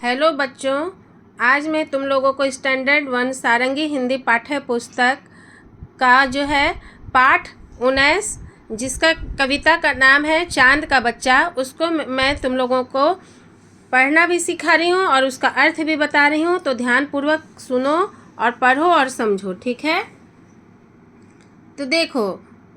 Hello बच्चों, आज मैं तुम लोगों को स्टैंडर्ड 1 सारंगी हिंदी पाठ्य पुस्तक का जो है पाठ 19 जिसका कविता का नाम है चांद का बच्चा, उसको मैं तुम लोगों को पढ़ना भी सिखा रही हूँ और उसका अर्थ भी बता रही हूँ। तो ध्यानपूर्वक सुनो और पढ़ो और समझो, ठीक है। तो देखो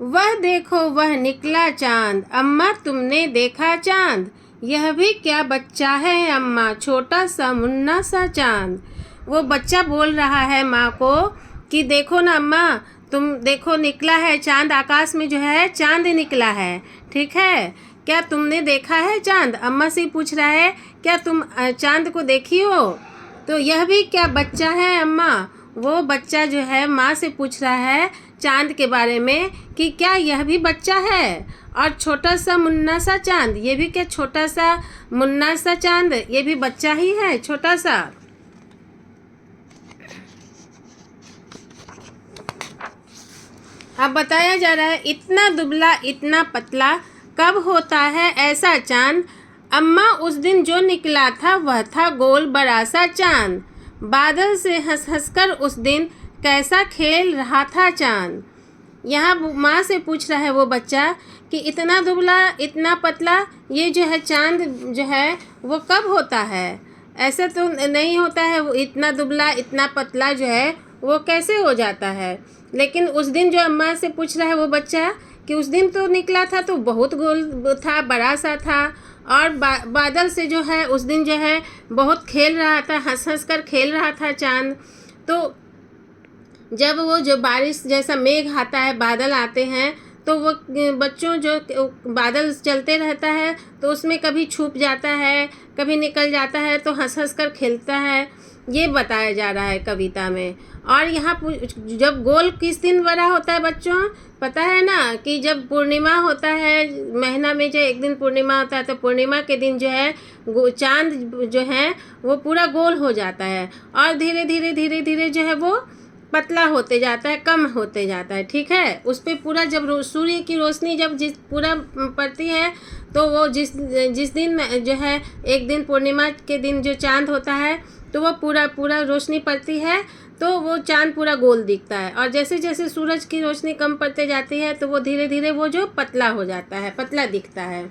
वह निकला चांद, अम्मा तुमने देखा चांद, यह भी क्या बच्चा है अम्मा, छोटा सा मुन्ना सा चांद। वो बच्चा बोल रहा है माँ को कि देखो ना अम्मा, तुम देखो निकला है चांद, आकाश में जो है चांद निकला है, ठीक है। क्या तुमने देखा है चांद, अम्मा से पूछ रहा है क्या तुम चांद को देखी हो। तो यह भी क्या बच्चा है अम्मा, वो बच्चा जो है माँ से पूछ रहा है चांद के बारे में कि क्या यह भी बच्चा है। और छोटा सा मुन्ना सा चांद, ये भी क्या छोटा सा मुन्ना सा चांद, ये भी बच्चा ही है छोटा सा। अब बताया जा रहा है इतना दुबला इतना पतला कब होता है ऐसा चांद, अम्मा उस दिन जो निकला था वह था गोल बड़ा सा चांद, बादल से हंस हंस कर उस दिन कैसा खेल रहा था चांद। यहाँ माँ से पूछ रहा है वो बच्चा कि इतना दुबला इतना पतला ये जो है चांद जो है वो कब होता है, ऐसा तो नहीं होता है, वो इतना दुबला इतना पतला जो है वो कैसे हो जाता है। लेकिन उस दिन जो अम्मा से पूछ रहा है वो बच्चा कि उस दिन तो निकला था तो बहुत गोल था, बड़ा सा था, और बादल से जो है उस दिन जो है बहुत खेल रहा था, हंस हंस कर खेल रहा था चांद। तो जब वो जो बारिश जैसा मेघ आता है, बादल आते हैं, तो वो बच्चों जो बादल चलते रहता है तो उसमें कभी छुप जाता है कभी निकल जाता है, तो हंस हंस कर खेलता है, ये बताया जा रहा है कविता में। और यहाँ जब गोल किस दिन बड़ा होता है बच्चों, पता है ना कि जब पूर्णिमा होता है, महीना में जो एक दिन पूर्णिमा होता है, तो पूर्णिमा के दिन जो है चांद जो है वो पूरा गोल हो जाता है और धीरे धीरे जो है वो पतला होते जाता है, कम होते जाता है, ठीक है। उस पर पूरा जब सूर्य की रोशनी जब जिस पूरा पड़ती है तो वो जिस दिन जो है एक दिन पूर्णिमा के दिन जो चांद होता है तो वो पूरा रोशनी पड़ती है तो वो चांद पूरा गोल दिखता है, और जैसे जैसे सूरज की रोशनी कम पड़ते जाती है तो वो धीरे धीरे वो जो पतला हो जाता है, पतला दिखता है।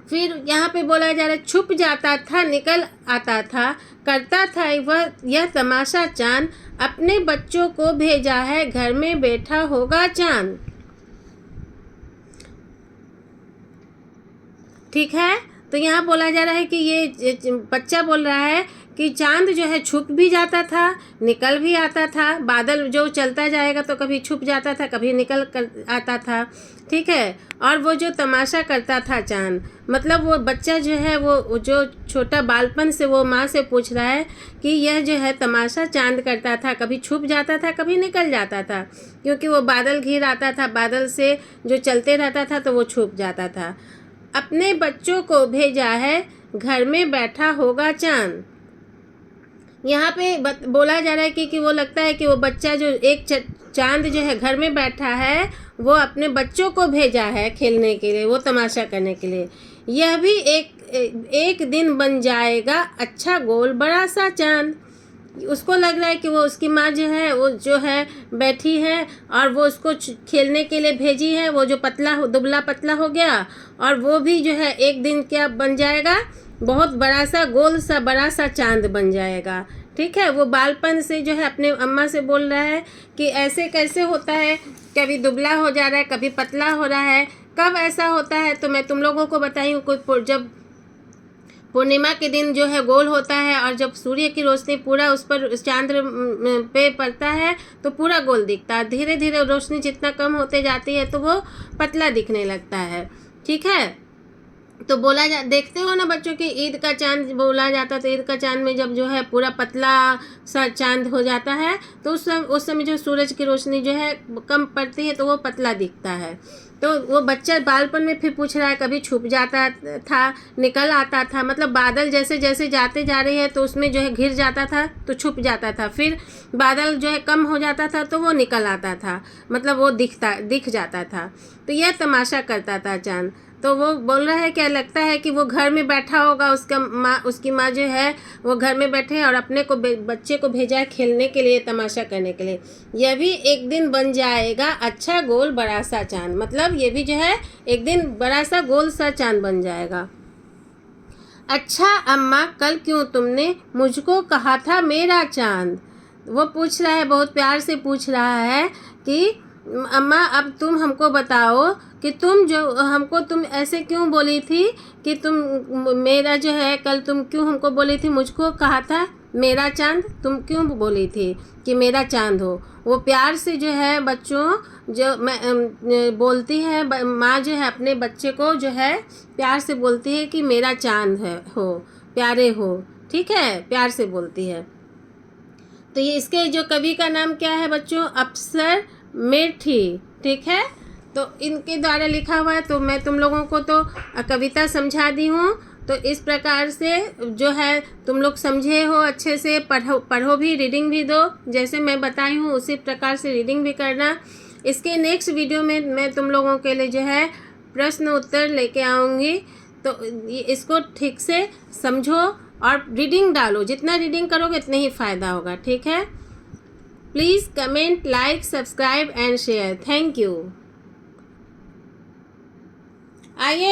फिर यहाँ पे बोला जा रहा है छुप जाता था निकल आता था, करता था वह यह तमाशा चांद, अपने बच्चों को भेजा है घर में बैठा होगा चांद, ठीक है। तो यहाँ बोला जा रहा है कि ये बच्चा बोल रहा है कि चांद जो है छुप भी जाता था निकल भी आता था, बादल जो चलता जाएगा तो कभी छुप जाता था कभी निकल कर आता था, ठीक है। और वो जो तमाशा करता था चांद, मतलब वो बच्चा जो है वो जो छोटा बालपन से वो माँ से पूछ रहा है कि यह जो है तमाशा चांद करता था, कभी छुप जाता था कभी निकल जाता था, क्योंकि वो बादल घिर आता था, बादल से जो चलते रहता था तो वो छुप जाता था। अपने बच्चों को भेजा है घर में बैठा होगा चांद, यहाँ पे बोला जा रहा है कि वो लगता है कि वो बच्चा जो एक चांद जो है घर में बैठा है वो अपने बच्चों को भेजा है खेलने के लिए, वो तमाशा करने के लिए, यह भी एक दिन बन जाएगा अच्छा गोल बड़ा सा चांद। उसको लग रहा है कि वो उसकी माँ जो है वो जो है बैठी है और वो उसको खेलने के लिए भेजी है, वो जो दुबला पतला हो गया और वो भी जो है एक दिन क्या बन जाएगा, बहुत बड़ा सा गोल सा बड़ा सा चांद बन जाएगा, ठीक है। वो बालपन से जो है अपने अम्मा से बोल रहा है कि ऐसे कैसे होता है, कभी दुबला हो जा रहा है कभी पतला हो रहा है, कब ऐसा होता है। तो मैं तुम लोगों को बताई हूँ, कोई जब पूर्णिमा के दिन जो है गोल होता है और जब सूर्य की रोशनी पूरा उस पर चांद पे पड़ता है तो पूरा गोल दिखता है, धीरे धीरे रोशनी जितना कम होते जाती है तो वो पतला दिखने लगता है, ठीक है। तो देखते हो ना बच्चों कि ईद का चांद बोला जाता है, तो ईद का चांद में जब जो है पूरा पतला सा चांद हो जाता है तो उस समय जो सूरज की रोशनी जो है कम पड़ती है तो वो पतला दिखता है। तो वो बच्चा बालपन में फिर पूछ रहा है कभी छुप जाता था निकल आता था, मतलब बादल जैसे जैसे जाते जा रहे हैं तो उसमें जो है घिर जाता था तो छुप जाता था, फिर बादल जो है कम हो जाता था तो वो निकल आता था, मतलब वो दिख जाता था। तो यह तमाशा करता था चांद, तो वो बोल रहा है क्या लगता है कि वो घर में बैठा होगा, उसकी माँ जो है वो घर में बैठे हैं और अपने को बच्चे को भेजा है खेलने के लिए, तमाशा करने के लिए। यह भी एक दिन बन जाएगा अच्छा गोल बड़ा सा चांद, मतलब ये भी जो है एक दिन बड़ा सा गोल सा चांद बन जाएगा। अच्छा अम्मा, कल क्यों तुमने मुझको कहा था मेरा चांद? वो पूछ रहा है, बहुत प्यार से पूछ रहा है कि अम्मा अब तुम हमको बताओ कि तुम ऐसे क्यों बोली थी कि तुम मेरा जो है, कल तुम क्यों हमको बोली थी, मुझको कहा था मेरा चांद, तुम क्यों बोली थी कि मेरा चांद हो? वो प्यार से जो है बच्चों जो मैं बोलती है, माँ जो है अपने बच्चे को जो है प्यार से बोलती है कि मेरा चांद है हो, प्यारे हो, ठीक है, प्यार से बोलती है। तो ये इसके जो कवि का नाम क्या है बच्चों? अफसर मिर्ठी, ठीक है। तो इनके द्वारा लिखा हुआ है, तो मैं तुम लोगों को तो कविता समझा दी हूँ। तो इस प्रकार से जो है तुम लोग समझे हो, अच्छे से पढ़ो भी, रीडिंग भी दो, जैसे मैं बताई हूँ उसी प्रकार से रीडिंग भी करना। इसके नेक्स्ट वीडियो में मैं तुम लोगों के लिए जो है प्रश्न उत्तर लेके आऊँगी, तो इसको ठीक से समझो और रीडिंग डालो, जितना रीडिंग करोगे उतना ही फ़ायदा होगा, ठीक है। Please comment, like, subscribe and share. Thank you. आइए